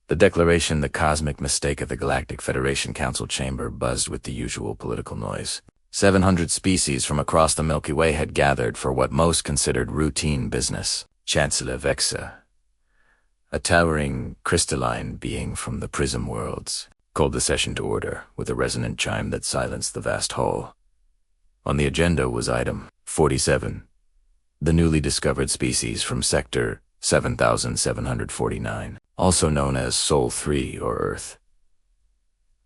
The declaration, the cosmic mistake of the Galactic Federation Council chamber, buzzed with the usual political noise. 700 species from across the Milky Way had gathered for what most considered routine business. Chancellor Vexa, a towering, crystalline being from the Prism worlds, called the session to order with a resonant chime that silenced the vast hall. On the agenda was item 47, the newly discovered species from Sector 7749, also known as Sol 3 or Earth.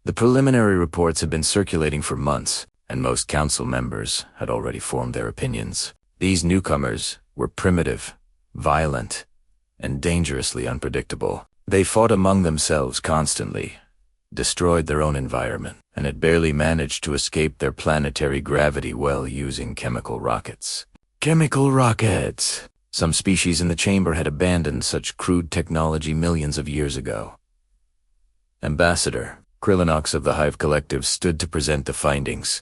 The preliminary reports had been circulating for months, and most council members had already formed their opinions. These newcomers were primitive, violent, and dangerously unpredictable. They fought among themselves constantly, destroyed their own environment, and had barely managed to escape their planetary gravity well using chemical rockets. Chemical rockets! Some species in the chamber had abandoned such crude technology millions of years ago. Ambassador Chronicles of the Hive Collective stood to present the findings.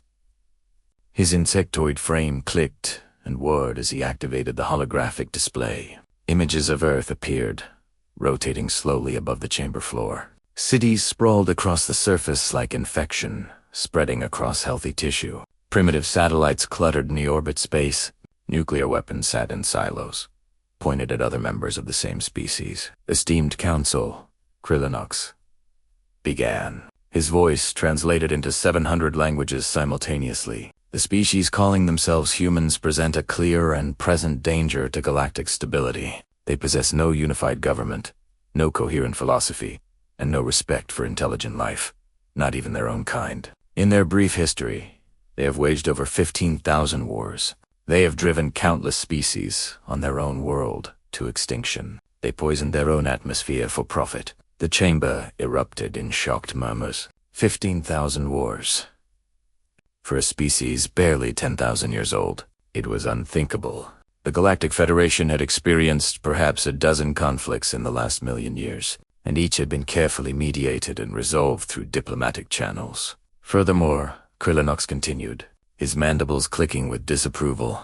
His insectoid frame clicked and whirred as he activated the holographic display. Images of Earth appeared, rotating slowly above the chamber floor. Cities sprawled across the surface like infection, spreading across healthy tissue. Primitive satellites cluttered in the orbit space. Nuclear weapons sat in silos, pointed at other members of the same species. Esteemed Council, Chronicles began. His voice translated into 700 languages simultaneously. The species calling themselves humans present a clear and present danger to galactic stability. They possess no unified government, no coherent philosophy, and no respect for intelligent life, not even their own kind. In their brief history, they have waged over 15,000 wars. They have driven countless species on their own world to extinction. They poisoned their own atmosphere for profit. The chamber erupted in shocked murmurs. 15,000 wars. For a species barely 10,000 years old, it was unthinkable. The Galactic Federation had experienced perhaps a dozen conflicts in the last million years, and each had been carefully mediated and resolved through diplomatic channels. Furthermore, Chronicles continued, his mandibles clicking with disapproval.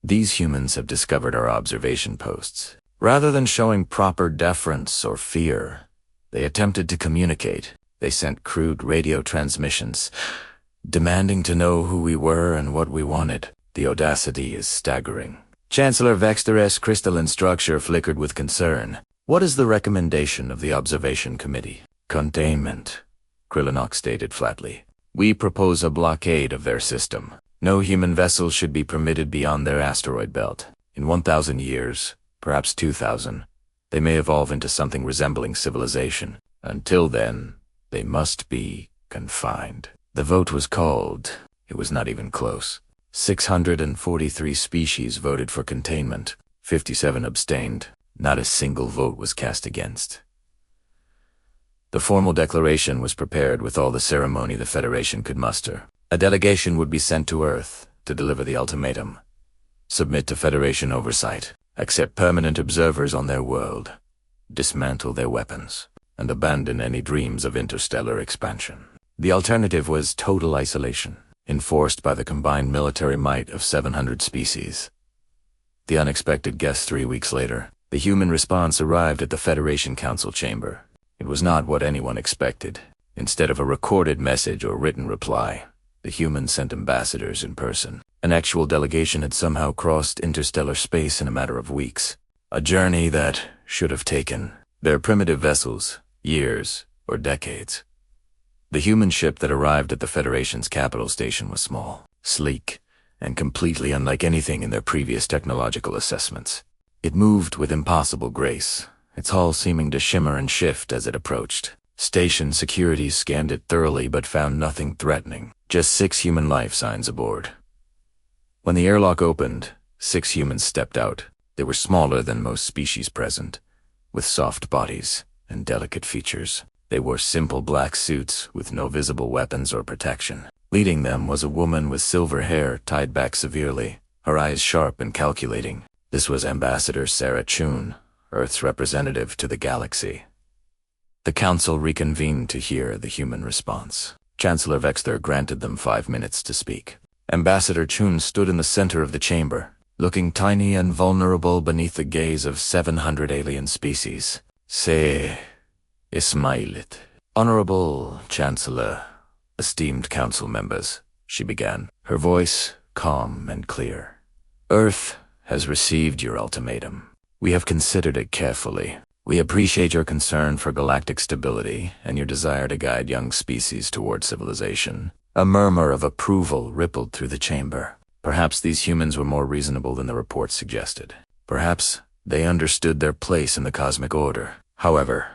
These humans have discovered our observation posts. Rather than showing proper deference or fear, they attempted to communicate. They sent crude radio transmissions, demanding to know who we were and what we wanted. The audacity is staggering. Chancellor Vexter's crystalline structure flickered with concern. What is the recommendation of the Observation Committee? Containment, Chronicles stated flatly. We propose a blockade of their system. No human vessels should be permitted beyond their asteroid belt. In 1,000 years, perhaps 2,000, they may evolve into something resembling civilization. Until then, they must be confined. The vote was called. It was not even close. 643 species voted for containment. 57 abstained. Not a single vote was cast against. The formal declaration was prepared with all the ceremony the Federation could muster. A delegation would be sent to Earth to deliver the ultimatum. Submit to Federation oversight. Accept permanent observers on their world. Dismantle their weapons. And abandon any dreams of interstellar expansion. The alternative was total isolation, enforced by the combined military might of 700 species. The unexpected guest 3 weeks later. The human response arrived at the Federation Council chamber. It was not what anyone expected. Instead of a recorded message or written reply, the humans sent ambassadors in person. An actual delegation had somehow crossed interstellar space in a matter of weeks. A journey that should have taken their primitive vessels years or decades. The human ship that arrived at the Federation's capital station was small, sleek, and completely unlike anything in their previous technological assessments. It moved with impossible grace, its hull seeming to shimmer and shift as it approached. Station security scanned it thoroughly but found nothing threatening, just 6 human life signs aboard. When the airlock opened, 6 humans stepped out. They were smaller than most species present, with soft bodies and delicate features. They wore simple black suits with no visible weapons or protection. Leading them was a woman with silver hair tied back severely, her eyes sharp and calculating. This was Ambassador Sarah Chun, Earth's representative to the galaxy. The council reconvened to hear the human response. Chancellor Vexter granted them 5 minutes to speak. Ambassador Chun stood in the center of the chamber, looking tiny and vulnerable beneath the gaze of 700 alien species. Say, Ismailit. Honorable Chancellor, esteemed council members, she began, her voice calm and clear. Earth has received your ultimatum. We have considered it carefully. We appreciate your concern for galactic stability and your desire to guide young species toward civilization. A murmur of approval rippled through the chamber. Perhaps these humans were more reasonable than the report suggested. Perhaps they understood their place in the cosmic order. However,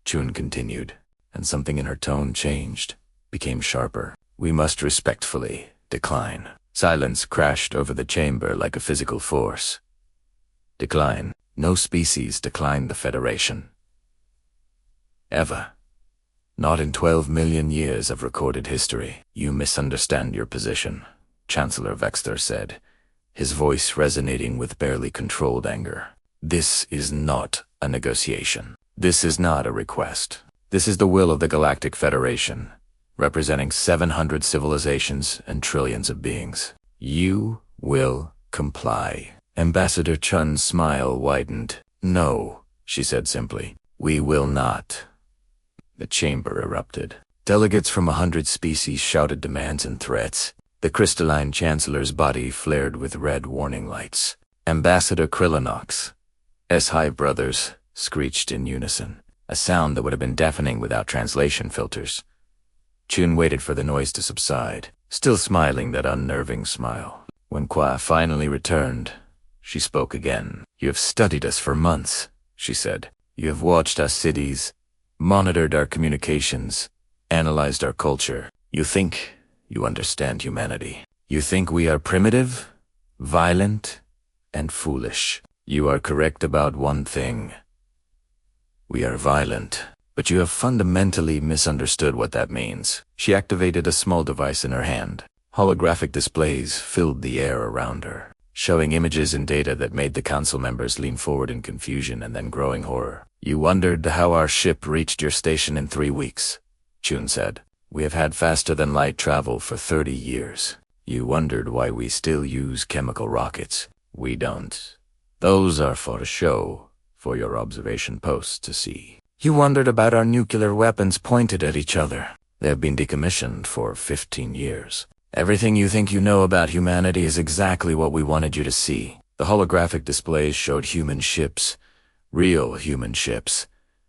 Chun continued, and something in her tone changed, became sharper. We must respectfully decline. Silence crashed over the chamber like a physical force. Decline. No species declined the Federation. Ever. Not in 12 million years of recorded history. You misunderstand your position, Chancellor Vexter said, his voice resonating with barely controlled anger. This is not a negotiation. This is not a request. This is the will of the Galactic Federation, representing 700 civilizations and trillions of beings. You will comply. Ambassador Chun's smile widened. No, she said simply. We will not. The chamber erupted. Delegates from 100 species shouted demands and threats. The crystalline chancellor's body flared with red warning lights. Ambassador Krillinox, S-Hive brothers, screeched in unison, a sound that would have been deafening without translation filters. Chun waited for the noise to subside, still smiling that unnerving smile. When Kwa finally returned, she spoke again. You have studied us for months, she said. You have watched our cities, monitored our communications, analyzed our culture. You think you understand humanity. You think we are primitive, violent, and foolish. You are correct about one thing. We are violent, but you have fundamentally misunderstood what that means. She activated a small device in her hand. Holographic displays filled the air around her, showing images and data that made the council members lean forward in confusion and then growing horror. You wondered how our ship reached your station in 3 weeks, Chun said. We have had faster-than-light travel for 30 years. You wondered why we still use chemical rockets. We don't. Those are for show, for your observation posts to see. You wondered about our nuclear weapons pointed at each other. They have been decommissioned for 15 years. Everything you think you know about humanity is exactly what we wanted you to see. The holographic displays showed human ships, real human ships,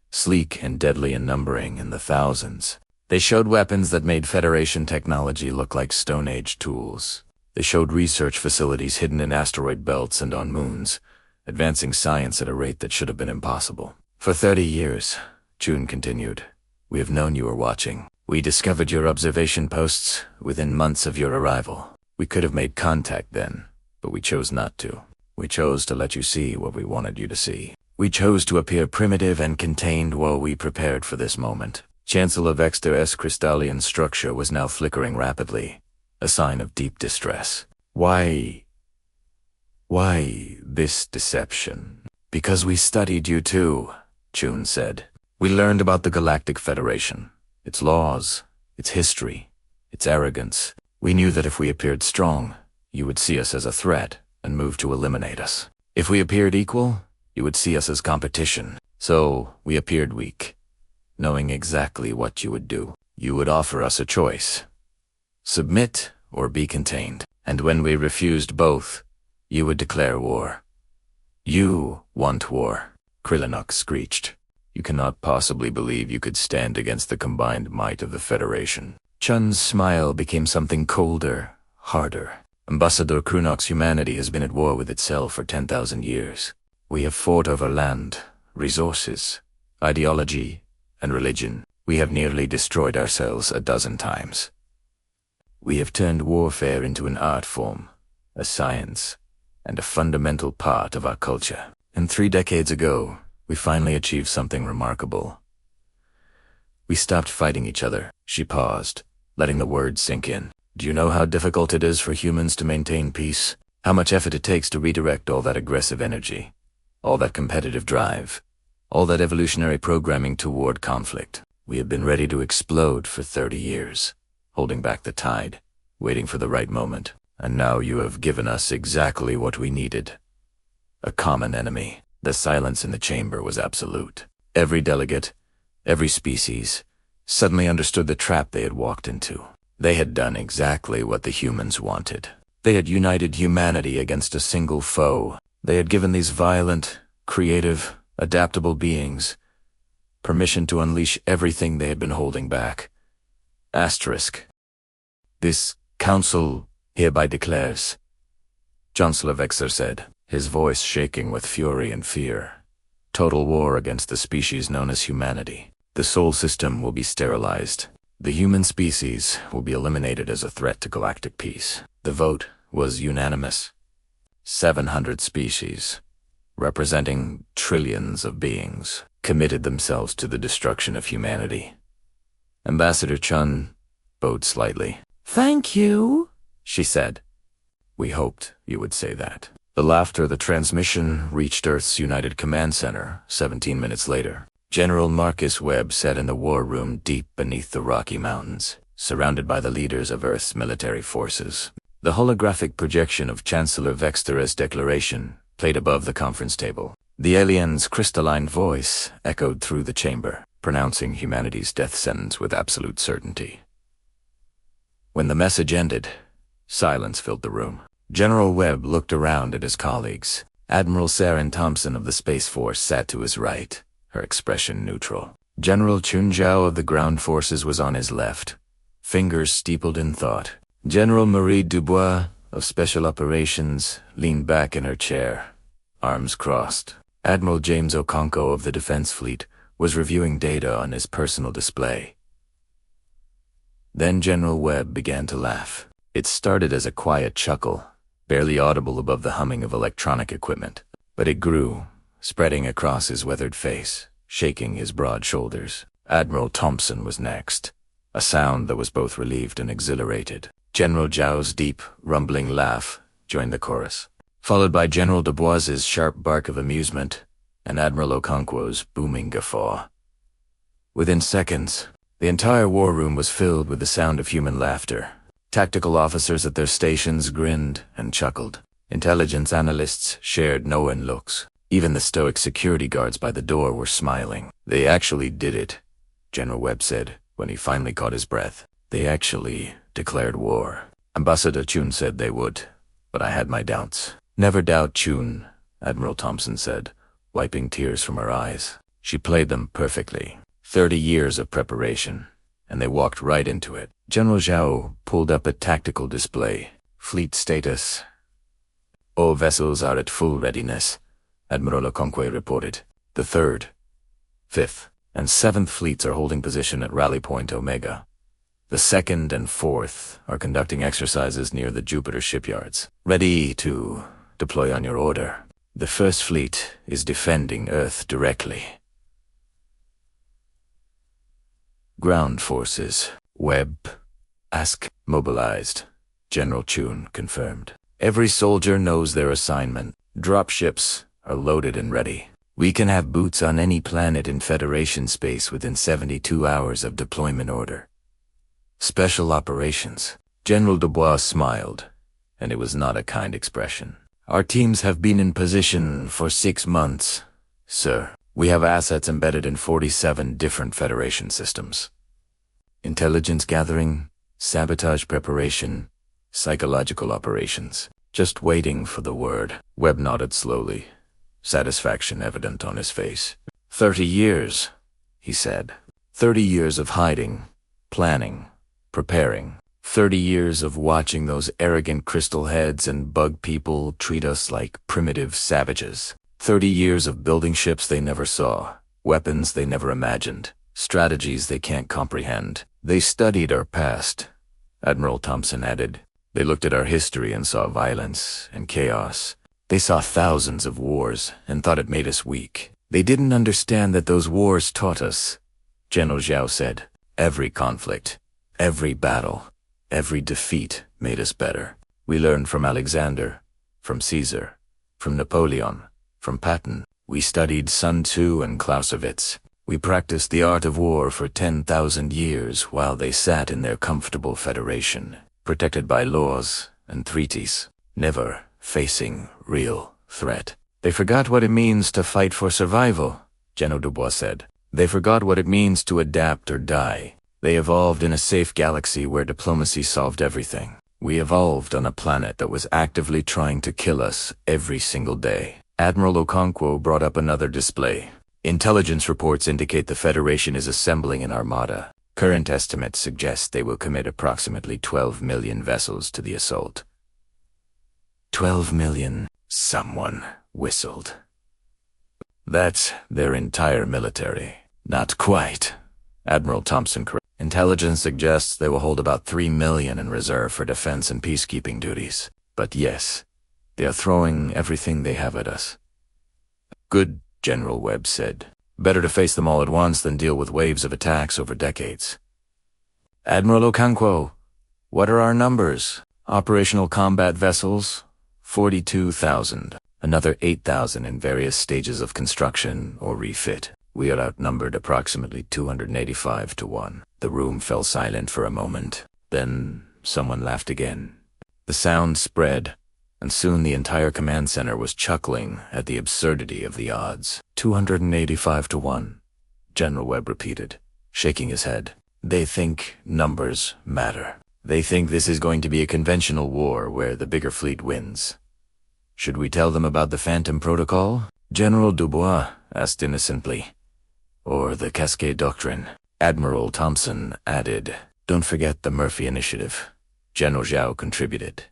sleek and deadly in numbering in the thousands. They showed weapons that made Federation technology look like Stone Age tools. They showed research facilities hidden in asteroid belts and on moons, advancing science at a rate that should have been impossible. For 30 years, Chun continued, we have known you were watching. We discovered your observation posts within months of your arrival. We could have made contact then, but we chose not to. We chose to let you see what we wanted you to see. We chose to appear primitive and contained while we prepared for this moment. Chancellor Vexter's crystalline structure was now flickering rapidly, a sign of deep distress. Why this deception? Because we studied you too, Chun said. We learned about the Galactic Federation, its laws, its history, its arrogance. We knew that if we appeared strong, you would see us as a threat and move to eliminate us. If we appeared equal, you would see us as competition. So we appeared weak, knowing exactly what you would do. You would offer us a choice. Submit or be contained. And when we refused both, you would declare war. You want war, Krillinox screeched. You cannot possibly believe you could stand against the combined might of the Federation. Chun's smile became something colder, harder. Ambassador Krillinox's humanity has been at war with itself for 10,000 years. We have fought over land, resources, ideology, and religion. We have nearly destroyed ourselves a dozen times. We have turned warfare into an art form, a science, and a fundamental part of our culture. And 3 decades ago, we finally achieved something remarkable. We stopped fighting each other. She paused, letting the words sink in. Do you know how difficult it is for humans to maintain peace? How much effort it takes to redirect all that aggressive energy, all that competitive drive, all that evolutionary programming toward conflict? We have been ready to explode for 30 years, holding back the tide, waiting for the right moment. And now you have given us exactly what we needed. A common enemy. The silence in the chamber was absolute. Every delegate, Every species suddenly understood the trap they had walked into. They had done exactly what the humans wanted. They had united humanity against a single foe. They had given these violent, creative, adaptable beings permission to unleash everything they had been holding back. Asterisk. This council hereby declares, Chancellor Vexter said, his voice shaking with fury and fear, total war against the species known as humanity. The Sol system will be sterilized. The human species will be eliminated as a threat to galactic peace. The vote was unanimous. 700 species, representing trillions of beings, committed themselves to the destruction of humanity. Ambassador Chun bowed slightly. "Thank you," she said. "We hoped you would say that." The laughter of the transmission reached Earth's United Command Center 17 minutes later. General Marcus Webb sat in the war room deep beneath the Rocky Mountains, surrounded by the leaders of Earth's military forces. The holographic projection of Chancellor Vexter's declaration played above the conference table. The alien's crystalline voice echoed through the chamber, pronouncing humanity's death sentence with absolute certainty. When the message ended, silence filled the room. General Webb looked around at his colleagues. Admiral Saren Thompson of the Space Force sat to his right, her expression neutral. General Chun Zhao of the Ground Forces was on his left, fingers steepled in thought. General Marie Dubois of Special Operations leaned back in her chair, arms crossed. Admiral James Okonkwo of the Defense Fleet was reviewing data on his personal display. Then General Webb began to laugh. It started as a quiet chuckle, barely audible above the humming of electronic equipment, but it grew, spreading across his weathered face, shaking his broad shoulders. Admiral Thompson was next, a sound that was both relieved and exhilarated. General Zhao's deep, rumbling laugh joined the chorus, followed by General Dubois's sharp bark of amusement and Admiral Okonkwo's booming guffaw. Within seconds, the entire war room was filled with the sound of human laughter. Tactical officers at their stations grinned and chuckled. Intelligence analysts shared knowing looks. Even the stoic security guards by the door were smiling. "They actually did it," General Webb said when he finally caught his breath. "They actually declared war." Ambassador Chun said they would, but I had my doubts. "Never doubt Chun," Admiral Thompson said, wiping tears from her eyes. "She played them perfectly. 30 years of preparation, and they walked right into it." General Zhao pulled up a tactical display. "Fleet status. All vessels are at full readiness," Admiral Okonkwo reported. "The 3rd, 5th, and 7th fleets are holding position at Rally Point Omega. The 2nd and 4th are conducting exercises near the Jupiter shipyards, ready to deploy on your order. The 1st fleet is defending Earth directly." Ground forces. Webb. Ask. Mobilized. General Chun confirmed. "Every soldier knows their assignment. Dropships are loaded and ready. We can have boots on any planet in Federation space within 72 hours of deployment order. Special operations." General Dubois smiled, and it was not a kind expression. "Our teams have been in position for 6 months, sir. We have assets embedded in 47 different Federation systems. Intelligence gathering, sabotage preparation, psychological operations. Just waiting for the word." Webb nodded slowly, satisfaction evident on his face. 30 years, he said. 30 years of hiding, planning, preparing. 30 years of watching those arrogant crystal heads and bug people treat us like primitive savages. 30 years of building ships they never saw, weapons they never imagined, strategies they can't comprehend. They studied our past, Admiral Thompson added. They looked at our history and saw violence and chaos. They saw thousands of wars and thought it made us weak. They didn't understand that those wars taught us, General Zhao said. Every conflict, every battle, every defeat made us better. We learned from Alexander, from Caesar, from Napoleon, from Patton. We studied Sun Tzu and Clausewitz. We practiced the art of war for 10,000 years while they sat in their comfortable federation, protected by laws and treaties, never facing real threat. They forgot what it means to fight for survival, General Dubois said. They forgot what it means to adapt or die. They evolved in a safe galaxy where diplomacy solved everything. We evolved on a planet that was actively trying to kill us every single day. Admiral Okonkwo brought up another display. Intelligence reports indicate the Federation is assembling an armada. Current estimates suggest they will commit approximately 12 million vessels to the assault. 12 million, someone whistled. That's their entire military. Not quite. Admiral Thompson corrected. Intelligence suggests they will hold about 3 million in reserve for defense and peacekeeping duties. But yes, they are throwing everything they have at us. Good, General Webb said. Better to face them all at once than deal with waves of attacks over decades. Admiral Okonkwo, what are our numbers? Operational combat vessels, 42,000. Another 8,000 in various stages of construction or refit. We are outnumbered approximately 285 to 1. The room fell silent for a moment. Then someone laughed again. The sound spread, and soon the entire command center was chuckling at the absurdity of the odds. 285 to 1, General Webb repeated, shaking his head. They think numbers matter. They think this is going to be a conventional war where the bigger fleet wins. Should we tell them about the Phantom Protocol? General Dubois asked innocently. Or the Cascade Doctrine? Admiral Thompson added, Don't forget the Murphy Initiative. General Zhao contributed.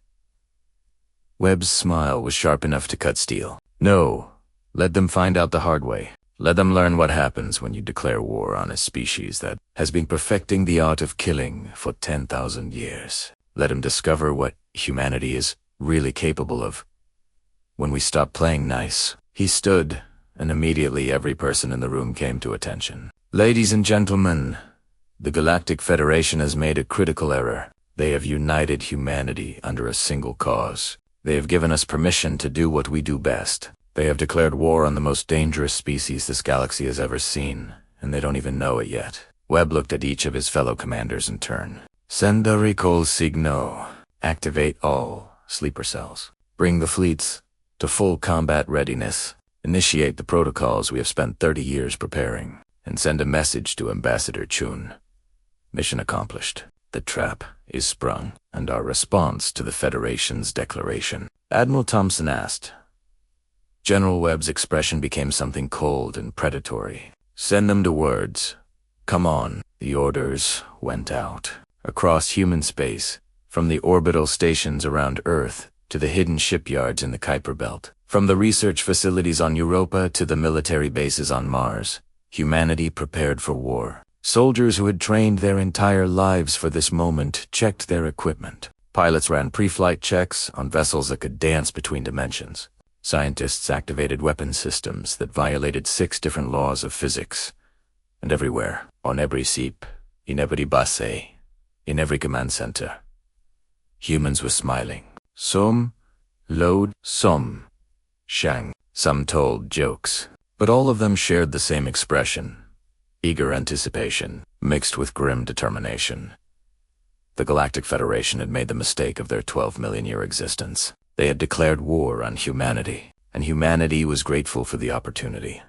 Webb's smile was sharp enough to cut steel. No, let them find out the hard way. Let them learn what happens when you declare war on a species that has been perfecting the art of killing for 10,000 years. Let them discover what humanity is really capable of. When we stop playing nice, he stood, and immediately every person in the room came to attention. Ladies and gentlemen, the Galactic Federation has made a critical error. They have united humanity under a single cause. They have given us permission to do what we do best. They have declared war on the most dangerous species this galaxy has ever seen, and they don't even know it yet. Webb looked at each of his fellow commanders in turn. Send a recall signal. Activate all sleeper cells. Bring the fleets to full combat readiness. Initiate the protocols we have spent 30 years preparing, and send a message to Ambassador Chun. Mission accomplished. The trap is sprung, and our response to the Federation's declaration. Admiral Thompson asked. General Webb's expression became something cold and predatory. Send them to words. Come on. The orders went out. Across human space, from the orbital stations around Earth to the hidden shipyards in the Kuiper Belt. From the research facilities on Europa to the military bases on Mars, humanity prepared for war. Soldiers who had trained their entire lives for this moment checked their equipment. Pilots ran pre-flight checks on vessels that could dance between dimensions. Scientists activated weapon systems that violated 6 different laws of physics. And everywhere, on every seep, in every base, in every command center, humans were smiling. Some load, some shang. Some told jokes, but all of them shared the same expression. Eager anticipation, mixed with grim determination. The Galactic Federation had made the mistake of their 12-million-year existence. They had declared war on humanity, and humanity was grateful for the opportunity.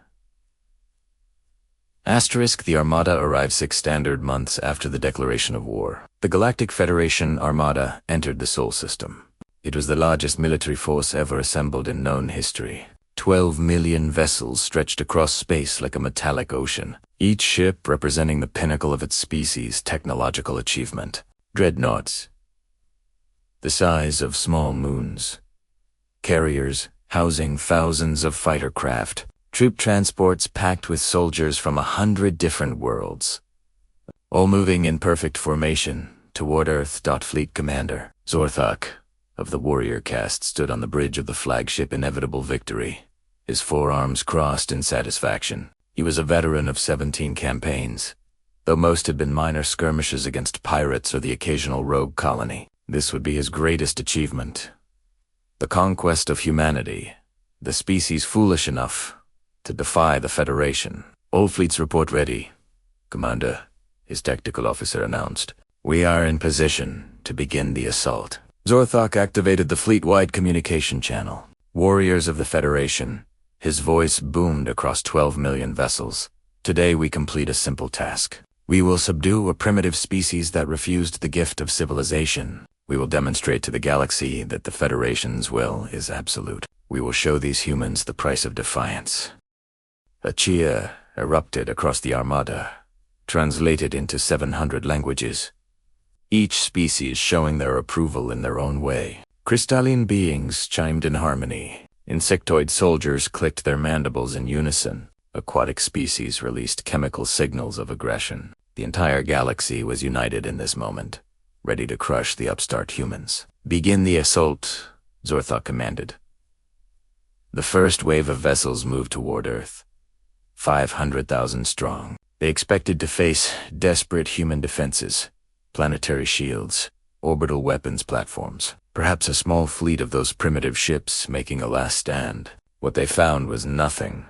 Asterisk, the Armada arrived 6 standard months after the declaration of war. The Galactic Federation Armada entered the Sol system. It was the largest military force ever assembled in known history. 12 million vessels stretched across space like a metallic ocean, each ship representing the pinnacle of its species' technological achievement. Dreadnoughts, the size of small moons. Carriers housing thousands of fighter craft. Troop transports packed with soldiers from 100 different worlds. All moving in perfect formation toward Earth. Fleet Commander Zorthok of the warrior caste stood on the bridge of the flagship Inevitable Victory, his forearms crossed in satisfaction. He was a veteran of 17 campaigns, though most had been minor skirmishes against pirates or the occasional rogue colony. This would be his greatest achievement. The conquest of humanity, the species foolish enough to defy the Federation. All fleets report ready, Commander, his tactical officer announced. We are in position to begin the assault. Zorthok activated the fleet-wide communication channel. Warriors of the Federation, his voice boomed across 12 million vessels. Today we complete a simple task. We will subdue a primitive species that refused the gift of civilization. We will demonstrate to the galaxy that the Federation's will is absolute. We will show these humans the price of defiance. A cheer erupted across the Armada, translated into 700 languages, each species showing their approval in their own way. Crystalline beings chimed in harmony. Insectoid soldiers clicked their mandibles in unison. Aquatic species released chemical signals of aggression. The entire galaxy was united in this moment, ready to crush the upstart humans. "Begin the assault," Zorthok commanded. The first wave of vessels moved toward Earth, 500,000 strong. They expected to face desperate human defenses, planetary shields, orbital weapons platforms, perhaps a small fleet of those primitive ships making a last stand. What they found was nothing.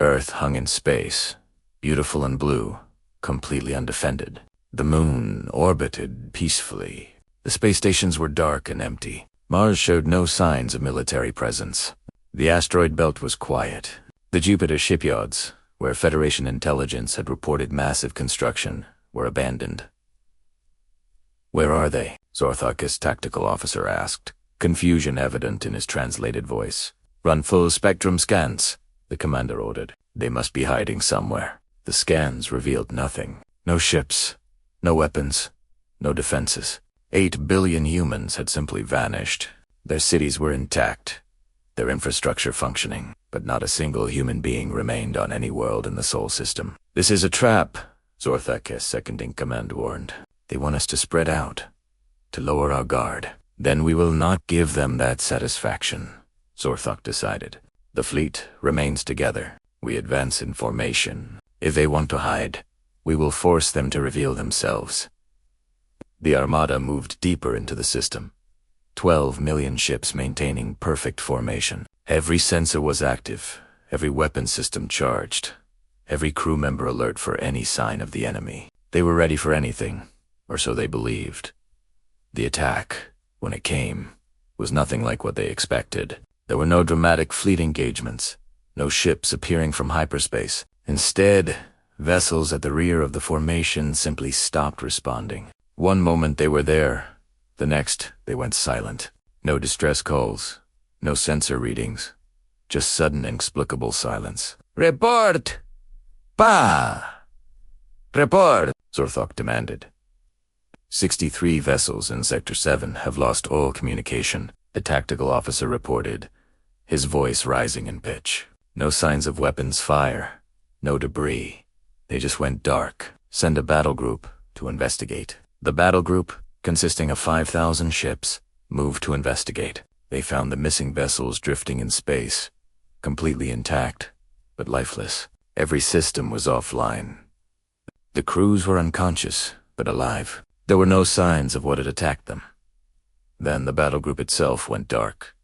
Earth hung in space, beautiful and blue, completely undefended. The moon orbited peacefully. The space stations were dark and empty. Mars showed no signs of military presence. The asteroid belt was quiet. The Jupiter shipyards, where Federation intelligence had reported massive construction, were abandoned. "Where are they?" Zorthok's tactical officer asked, confusion evident in his translated voice. "Run full spectrum scans," the commander ordered. "They must be hiding somewhere." The scans revealed nothing. No ships, no weapons, no defenses. 8 billion humans had simply vanished. Their cities were intact, their infrastructure functioning, but not a single human being remained on any world in the Sol system. "This is a trap," Zorthok's second-in-command warned. "They want us to spread out, to lower our guard. Then we will not give them that satisfaction," Zorthok decided. "The fleet remains together. We advance in formation. If they want to hide, we will force them to reveal themselves." The Armada moved deeper into the system. 12 million ships maintaining perfect formation. Every sensor was active, every weapon system charged, every crew member alert for any sign of the enemy. They were ready for anything, or so they believed. The attack, when it came, was nothing like what they expected. There were no dramatic fleet engagements, no ships appearing from hyperspace. Instead, vessels at the rear of the formation simply stopped responding. One moment they were there, the next they went silent. No distress calls, no sensor readings, just sudden inexplicable silence. "Report! Pa! Report!" Zorthok demanded. 63 vessels in Sector 7 have lost all communication, the tactical officer reported, his voice rising in pitch. "No signs of weapons fire, no debris. They just went dark. Send a battle group to investigate." The battle group, consisting of 5,000 ships, moved to investigate. They found the missing vessels drifting in space, completely intact, but lifeless. Every system was offline. The crews were unconscious, but alive. There were no signs of what had attacked them. Then the battle group itself went dark.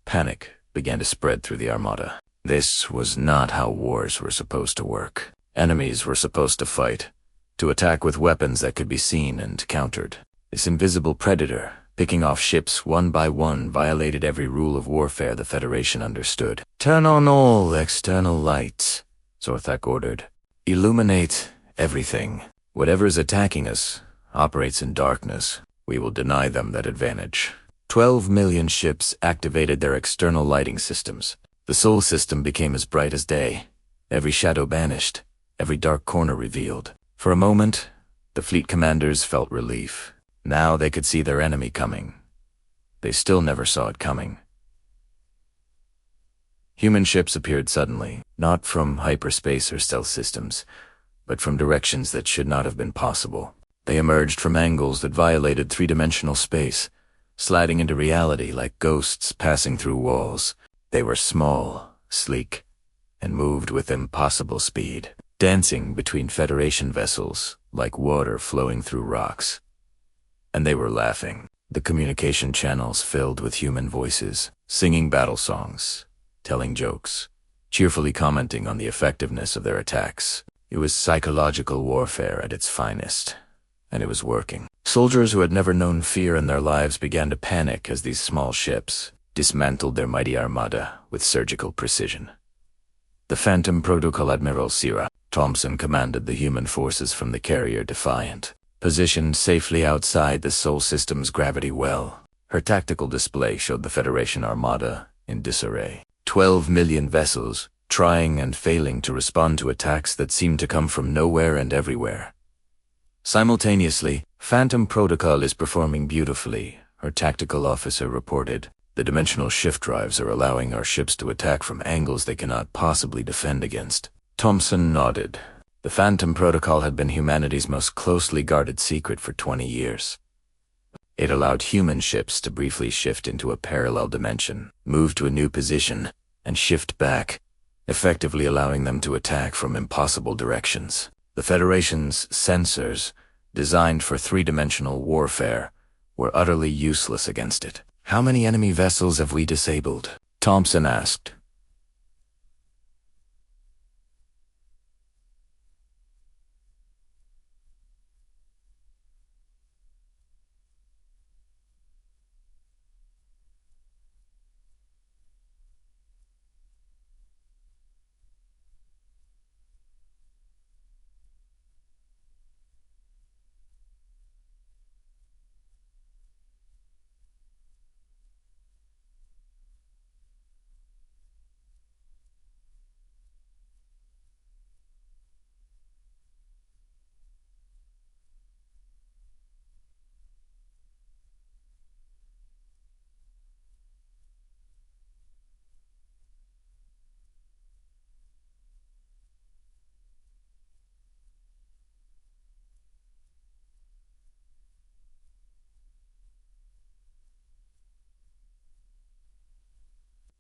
Panic began to spread through the Armada. This was not how wars were supposed to work. Enemies were supposed to fight, to attack with weapons that could be seen and countered. This invisible predator, picking off ships one by one, violated every rule of warfare the Federation understood. "Turn on all external lights," Zorthok ordered. "Illuminate everything. Whatever is attacking us operates in darkness. We will deny them that advantage." 12 million ships activated their external lighting systems. The Sol system became as bright as day. Every shadow banished, every dark corner revealed. For a moment, the fleet commanders felt relief. Now they could see their enemy coming. They still never saw it coming. Human ships appeared suddenly, not from hyperspace or stealth systems, but from directions that should not have been possible. They emerged from angles that violated three-dimensional space, sliding into reality like ghosts passing through walls. They were small, sleek, and moved with impossible speed, dancing between Federation vessels like water flowing through rocks. And they were laughing. The communication channels filled with human voices, singing battle songs, telling jokes, cheerfully commenting on the effectiveness of their attacks. It was psychological warfare at its finest, and it was working. Soldiers who had never known fear in their lives began to panic as these small ships dismantled their mighty armada with surgical precision. The Phantom Protocol Admiral Sierra Thompson commanded the human forces from the carrier Defiant, positioned safely outside the Sol system's gravity well. Her tactical display showed the Federation armada in disarray. 12 million vessels, trying and failing to respond to attacks that seemed to come from nowhere and everywhere. Simultaneously, Phantom Protocol is performing beautifully, her tactical officer reported. The dimensional shift drives are allowing our ships to attack from angles they cannot possibly defend against. Thompson nodded. The Phantom Protocol had been humanity's most closely guarded secret for 20 years. It allowed human ships to briefly shift into a parallel dimension, move to a new position, and shift back, effectively allowing them to attack from impossible directions. The Federation's sensors, designed for three-dimensional warfare, were utterly useless against it. "How many enemy vessels have we disabled?" Thompson asked.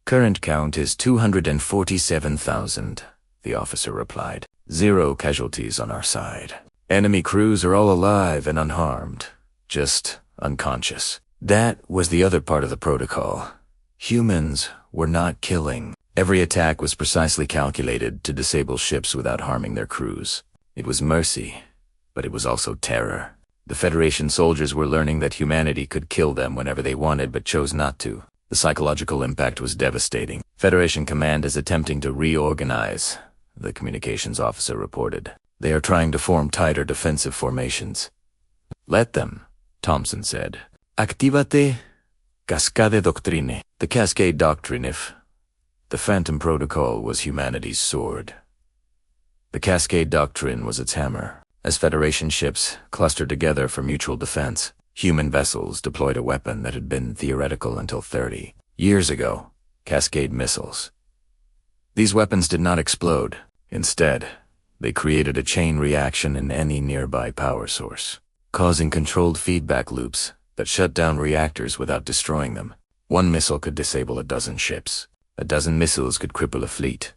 "Current count is 247,000, the officer replied. 0 casualties on our side. Enemy crews are all alive and unharmed, just unconscious." That was the other part of the protocol. Humans were not killing. Every attack was precisely calculated to disable ships without harming their crews. It was mercy, but it was also terror. The Federation soldiers were learning that humanity could kill them whenever they wanted but chose not to. The psychological impact was devastating. "Federation Command is attempting to reorganize," the communications officer reported. "They are trying to form tighter defensive formations." "Let them," Thompson said. "Activate Cascade Doctrine." The Cascade Doctrine, if the Phantom Protocol was humanity's sword. The Cascade Doctrine was its hammer. As Federation ships clustered together for mutual defense, human vessels deployed a weapon that had been theoretical until 30 years ago: Cascade missiles. These weapons did not explode. Instead, they created a chain reaction in any nearby power source, causing controlled feedback loops that shut down reactors without destroying them. One missile could disable a dozen ships. A dozen missiles could cripple a fleet.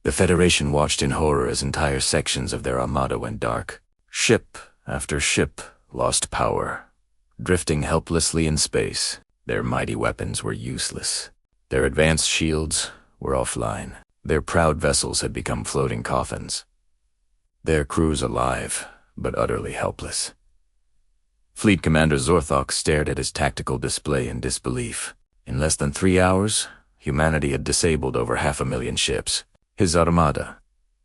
The Federation watched in horror as entire sections of their armada went dark. Ship after ship lost power, drifting helplessly in space. Their mighty weapons were useless. Their advanced shields were offline. Their proud vessels had become floating coffins. Their crews alive, but utterly helpless. Fleet Commander Zorthok stared at his tactical display in disbelief. In less than 3 hours, humanity had disabled over 500,000 ships. His armada,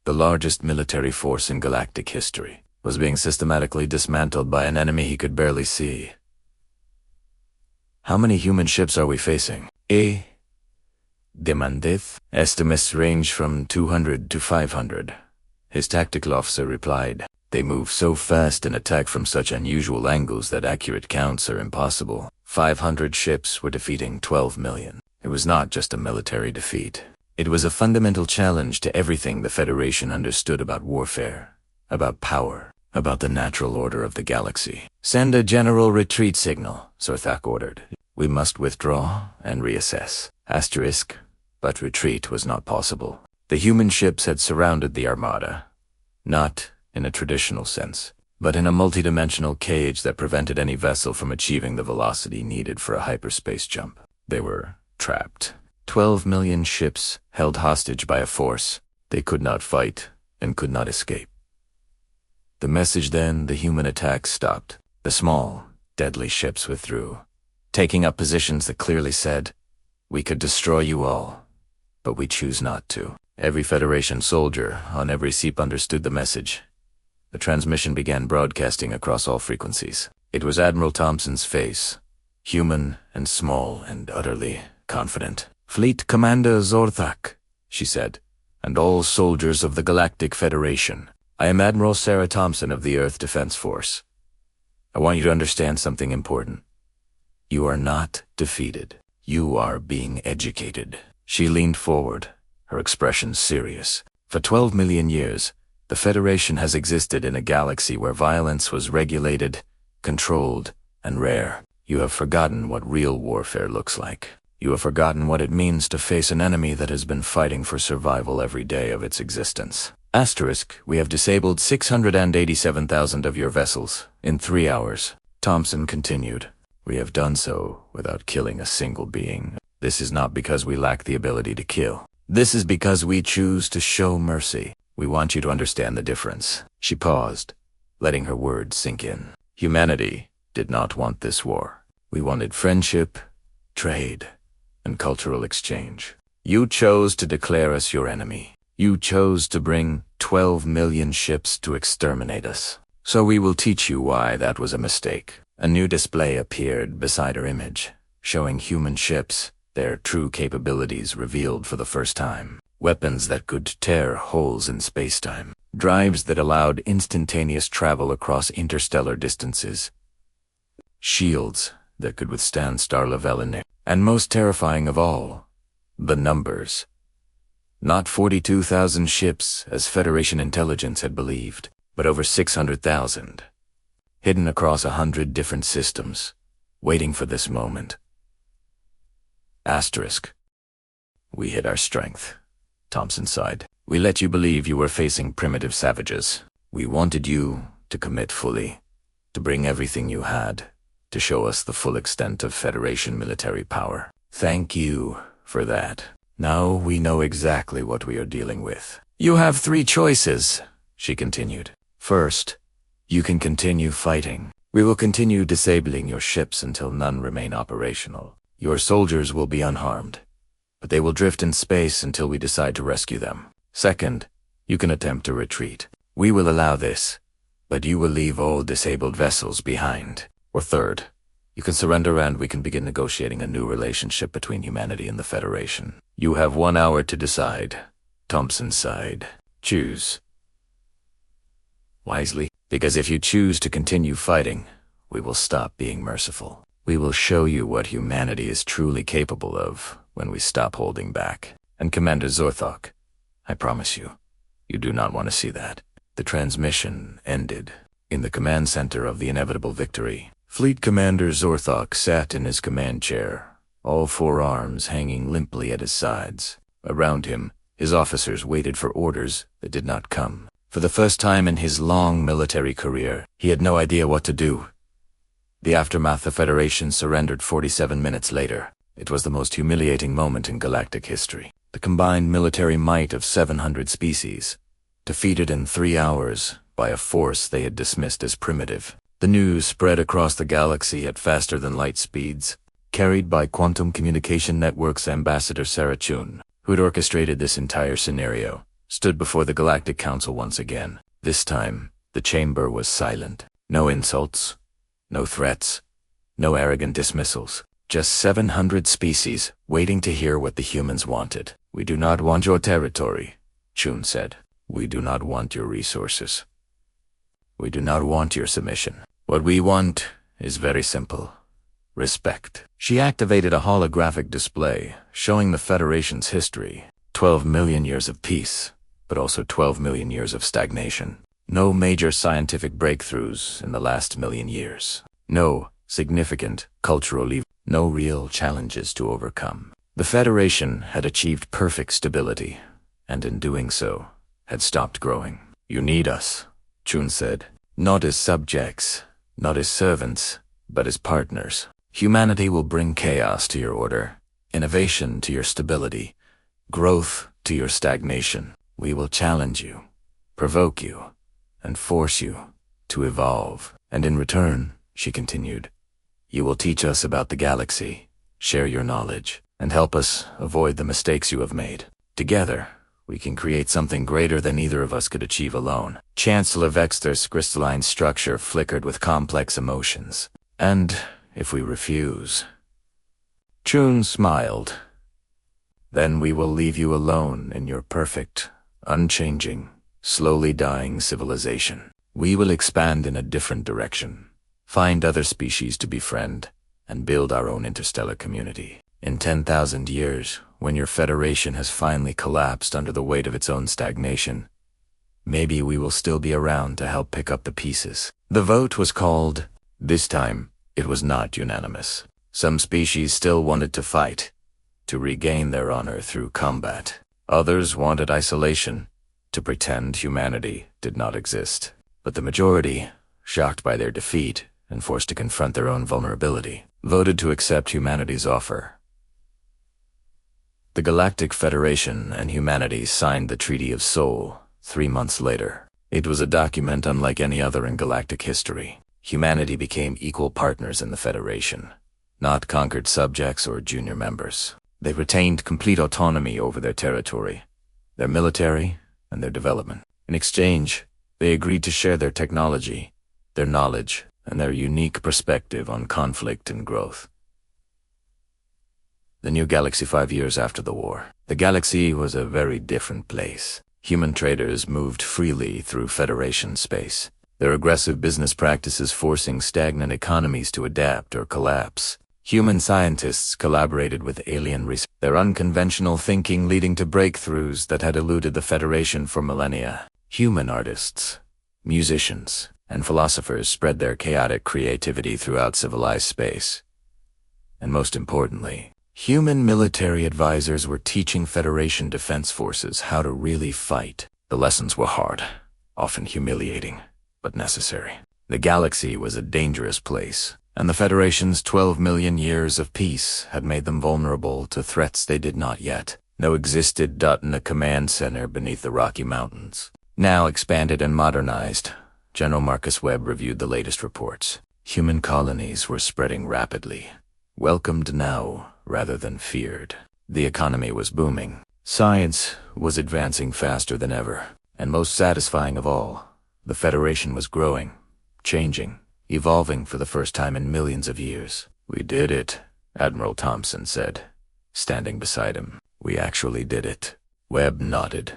the largest military force in galactic history, was being systematically dismantled by an enemy he could barely see. "How many human ships are we facing?" Demandeth. "Estimates range from 200 to 500. His tactical officer replied. "They move so fast and attack from such unusual angles that accurate counts are impossible." 500 ships were defeating 12 million. It was not just a military defeat. It was a fundamental challenge to everything the Federation understood about warfare, about power, about the natural order of the galaxy. "Send a general retreat signal," Zorthak ordered. "We must withdraw and reassess." But retreat was not possible. The human ships had surrounded the armada, not in a traditional sense, but in a multidimensional cage that prevented any vessel from achieving the velocity needed for a hyperspace jump. They were trapped. 12 million ships held hostage by a force they could not fight and could not escape. The message then, the human attacks stopped. The small, deadly ships withdrew, taking up positions that clearly said, "We could destroy you all, but we choose not to. Every Federation soldier on every seep understood the message. The transmission began broadcasting across all frequencies. It was Admiral Thompson's face, human and small and utterly confident. "Fleet Commander Zorthak," she said, "and all soldiers of the Galactic Federation. I am Admiral Sarah Thompson of the Earth Defense Force. I want you to understand something important. You are not defeated. You are being educated." She leaned forward, her expression serious. For 12 million years, the Federation has existed in a galaxy where violence was regulated, controlled, and rare. You have forgotten what real warfare looks like. You have forgotten what it means to face an enemy that has been fighting for survival every day of its existence. Asterisk, we have disabled 687,000 of your vessels in 3 hours. Thompson continued. We have done so without killing a single being. This is not because we lack the ability to kill. This is because we choose to show mercy. We want you to understand the difference. She paused, letting her words sink in. Humanity did not want this war. We wanted friendship, trade, and cultural exchange. You chose to declare us your enemy. You chose to bring 12 million ships to exterminate us. So we will teach you why that was a mistake. A new display appeared beside her image, showing human ships, their true capabilities revealed for the first time. Weapons that could tear holes in space-time. Drives that allowed instantaneous travel across interstellar distances. Shields that could withstand star level in air. And most terrifying of all, the numbers. Not 42,000 ships, as Federation intelligence had believed, but over 600,000. Hidden across 100 different systems, waiting for this moment. Asterisk. We hid our strength, Thompson sighed. We let you believe you were facing primitive savages. We wanted you to commit fully, to bring everything you had, to show us the full extent of Federation military power. Thank you for that. Now we know exactly what we are dealing with. You have 3 choices, she continued. First, you can continue fighting. We will continue disabling your ships until none remain operational. Your soldiers will be unharmed, but they will drift in space until we decide to rescue them. Second, you can attempt to retreat. We will allow this, but you will leave all disabled vessels behind. Or third, you can surrender and we can begin negotiating a new relationship between humanity and the Federation. You have 1 hour to decide. Thompson sighed. Choose. Wisely, because if you choose to continue fighting, we will stop being merciful. We will show you what humanity is truly capable of when we stop holding back. And Commander Zorthok, I promise you, you do not want to see that. The transmission ended. In the command center of the inevitable victory, Fleet Commander Zorthok sat in his command chair, all 4 arms hanging limply at his sides. Around him, his officers waited for orders that did not come. For the first time in his long military career, he had no idea what to do. The aftermath of Federation surrendered 47 minutes later. It was the most humiliating moment in galactic history. The combined military might of 700 species, defeated in 3 hours by a force they had dismissed as primitive. The news spread across the galaxy at faster than light speeds, carried by Quantum Communication Network's Ambassador Sarah Chun, who had orchestrated this entire scenario, stood before the Galactic Council once again. This time, the chamber was silent. No insults, no threats, no arrogant dismissals. Just 700 species waiting to hear what the humans wanted. We do not want your territory, Chun said. We do not want your resources. We do not want your submission. What we want is very simple. Respect. She activated a holographic display showing the Federation's history. 12 million years of peace, but also 12 million years of stagnation. No major scientific breakthroughs in the last million years. No significant cultural events. No real challenges to overcome. The Federation had achieved perfect stability, and in doing so, had stopped growing. You need us, Chun said. Not as subjects, not as servants, but as partners. Humanity will bring chaos to your order, innovation to your stability, growth to your stagnation. We will challenge you, provoke you, and force you to evolve. And in return, she continued, you will teach us about the galaxy, share your knowledge, and help us avoid the mistakes you have made. Together, we can create something greater than either of us could achieve alone. Chancellor Vexter's crystalline structure flickered with complex emotions. And if we refuse? Chun smiled. Then we will leave you alone in your perfect, unchanging, slowly dying civilization. We will expand in a different direction, find other species to befriend, and build our own interstellar community. In 10,000 years, when your Federation has finally collapsed under the weight of its own stagnation, maybe we will still be around to help pick up the pieces. The vote was called. This time, it was not unanimous. Some species still wanted to fight, to regain their honor through combat. Others wanted isolation, to pretend humanity did not exist. But the majority, shocked by their defeat and forced to confront their own vulnerability, voted to accept humanity's offer. The Galactic Federation and humanity signed the Treaty of Soul 3 months later. It was a document unlike any other in galactic history. Humanity became equal partners in the Federation, not conquered subjects or junior members. They retained complete autonomy over their territory, their military, and their development. In exchange, they agreed to share their technology, their knowledge, and their unique perspective on conflict and growth. The new galaxy 5 years after the war. The galaxy was a very different place. Human traders moved freely through Federation space, their aggressive business practices forcing stagnant economies to adapt or collapse. Human scientists collaborated with alien research, their unconventional thinking leading to breakthroughs that had eluded the Federation for millennia. Human artists, musicians, and philosophers spread their chaotic creativity throughout civilized space. And most importantly, human military advisors were teaching Federation defense forces how to really fight. The lessons were hard, often humiliating, but necessary. The galaxy was a dangerous place, and the Federation's 12 million years of peace had made them vulnerable to threats they did not yet know existed. In a command center beneath the Rocky Mountains, now expanded and modernized, General Marcus Webb reviewed the latest reports. Human colonies were spreading rapidly, welcomed now rather than feared. The economy was booming. Science was advancing faster than ever. And most satisfying of all, the Federation was growing, changing, evolving for the first time in millions of years. "We did it," Admiral Thompson said, standing beside him. "We actually did it." Webb nodded.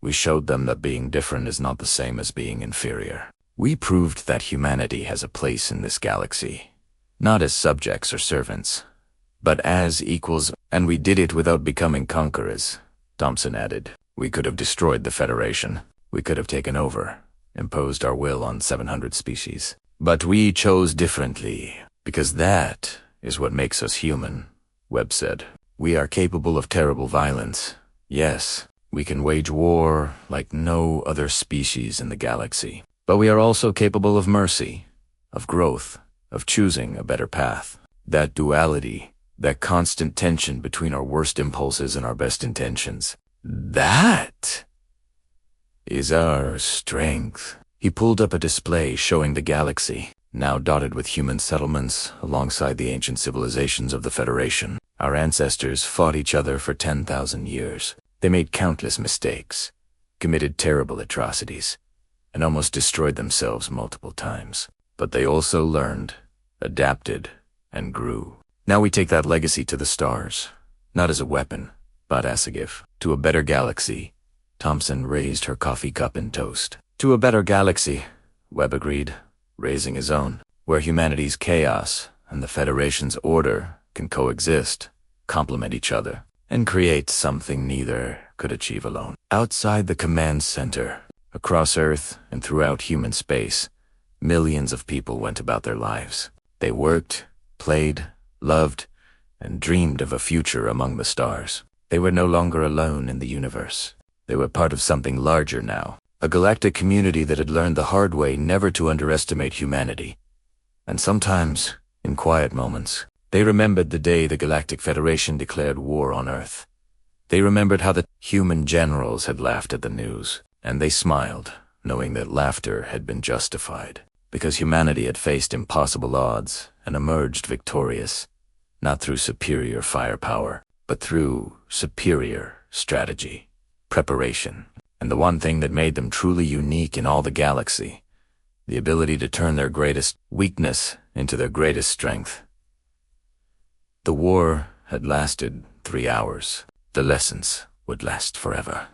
"We showed them that being different is not the same as being inferior. We proved that humanity has a place in this galaxy, not as subjects or servants, but as equals, and we did it without becoming conquerors," Thompson added. "We could have destroyed the Federation. We could have taken over, imposed our will on 700 species. But we chose differently, because that is what makes us human," Webb said. "We are capable of terrible violence. Yes, we can wage war like no other species in the galaxy. But we are also capable of mercy, of growth, of choosing a better path. That duality, that constant tension between our worst impulses and our best intentions, that is our strength." He pulled up a display showing the galaxy, now dotted with human settlements alongside the ancient civilizations of the Federation. Our ancestors fought each other for 10,000 years. They made countless mistakes, committed terrible atrocities, and almost destroyed themselves multiple times. But they also learned, adapted, and grew. Now we take that legacy to the stars, not as a weapon, but as a gift. To a better galaxy. Thompson raised her coffee cup in toast. "To a better galaxy," Webb agreed, raising his own, "where humanity's chaos and the Federation's order can coexist, complement each other, and create something neither could achieve alone." Outside the command center, across Earth and throughout human space, millions of people went about their lives. They worked, played, loved, and dreamed of a future among the stars. They were no longer alone in the universe. They were part of something larger now, a galactic community that had learned the hard way never to underestimate humanity. And sometimes, in quiet moments, they remembered the day the Galactic Federation declared war on Earth. They remembered how the human generals had laughed at the news, and they smiled, knowing that laughter had been justified, because humanity had faced impossible odds and emerged victorious, not through superior firepower, but through superior strategy, preparation, and the one thing that made them truly unique in all the galaxy, the ability to turn their greatest weakness into their greatest strength. The war had lasted 3 hours. The lessons would last forever.